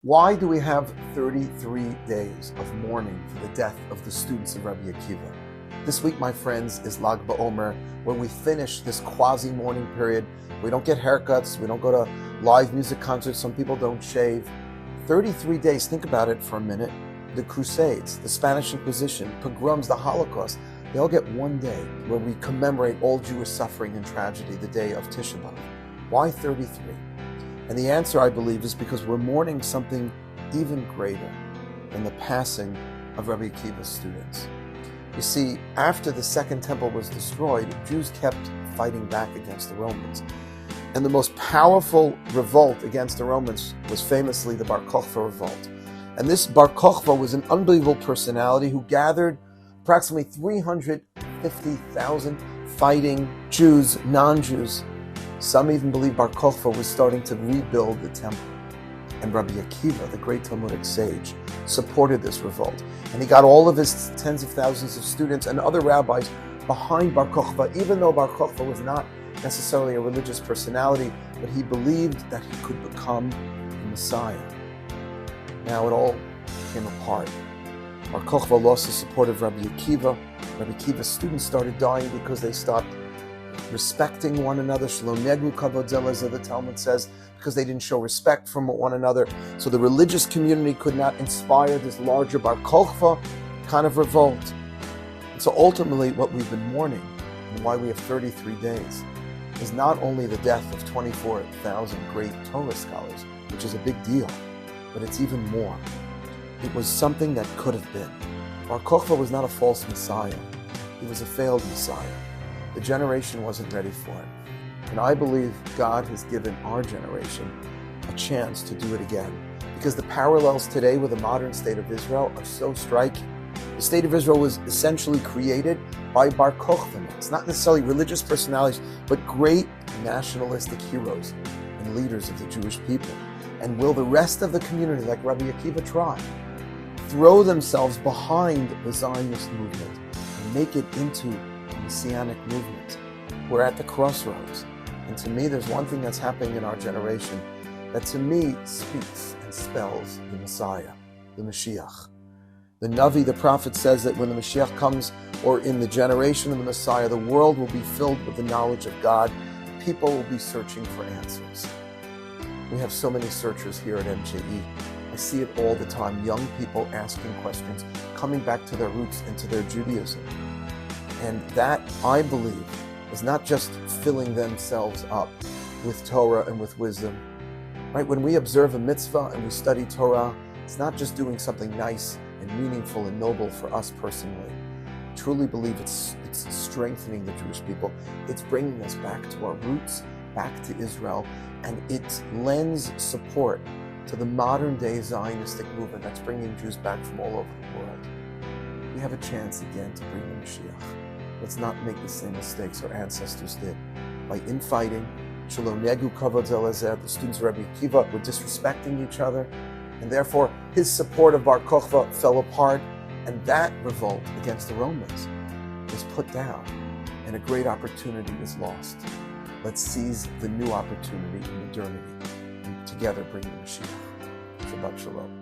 Why do we have 33 days of mourning for the death of the students of Rabbi AKiva? This week, my friends, is Lag BaOmer, where we finish this quasi-mourning period. We don't get haircuts, we don't go to live music concerts, some people don't shave. 33 days, think about it for a minute. The Crusades, the Spanish Inquisition, pogroms, the Holocaust, they all get one day where we commemorate all Jewish suffering and tragedy, the day of Tisha B'Av. Why 33? And the answer, I believe, is because we're mourning something even greater than the passing of Rabbi AKiva's students. You see, after the Second Temple was destroyed, Jews kept fighting back against the Romans. And the most powerful revolt against the Romans was famously the Bar Kokhba revolt. And this Bar Kokhba was an unbelievable personality who gathered approximately 350,000 fighting Jews, non-Jews. Some even believe Bar Kokhba was starting to rebuild the temple. And Rabbi AKiva, the great Talmudic sage, supported this revolt. And he got all of his tens of thousands of students and other rabbis behind Bar Kokhba, even though Bar Kokhba was not necessarily a religious personality, but he believed that he could become the Messiah. Now it all came apart. Bar Kokhba lost the support of Rabbi AKiva. Rabbi AKiva's students started dying because they stopped respecting one another. The Talmud says, because they didn't show respect from one another. So the religious community could not inspire this larger Bar Kokhba kind of revolt. And so ultimately what we've been mourning, and why we have 33 days, is not only the death of 24,000 great Torah scholars, which is a big deal, but it's even more. It was something that could have been. Bar Kokhba was not a false Messiah. He was a failed Messiah. The generation wasn't ready for it. And I believe God has given our generation a chance to do it again. Because the parallels today with the modern state of Israel are so striking. The state of Israel was essentially created by Bar Kokhba. It's not necessarily religious personalities, but great nationalistic heroes and leaders of the Jewish people. And will the rest of the community, like Rabbi AKiva tried, throw themselves behind the Zionist movement and make it into a Messianic movement? We're at the crossroads. And to me, there's one thing that's happening in our generation that to me speaks and spells the Messiah, the Mashiach. The Navi, the prophet, says that when the Mashiach comes, or in the generation of the Messiah, the world will be filled with the knowledge of God. People will be searching for answers. We have so many searchers here at MJE. I see it all the time, young people asking questions, coming back to their roots and to their Judaism. And that, I believe, is not just filling themselves up with Torah and with wisdom. Right? When we observe a mitzvah and we study Torah, it's not just doing something nice and meaningful and noble for us personally. I truly believe it's strengthening the Jewish people. It's bringing us back to our roots, back to Israel, and it lends support to the modern day Zionistic movement that's bringing Jews back from all over the world. We have a chance again to bring the Mashiach. Let's not make the same mistakes our ancestors did by infighting. The students of Rabbi AKiva were disrespecting each other, and therefore his support of Bar Kokhba fell apart, and that revolt against the Romans was put down, and a great opportunity was lost. Let's seize the new opportunity in modernity and together bring the Mashiach. Shabbat Shalom.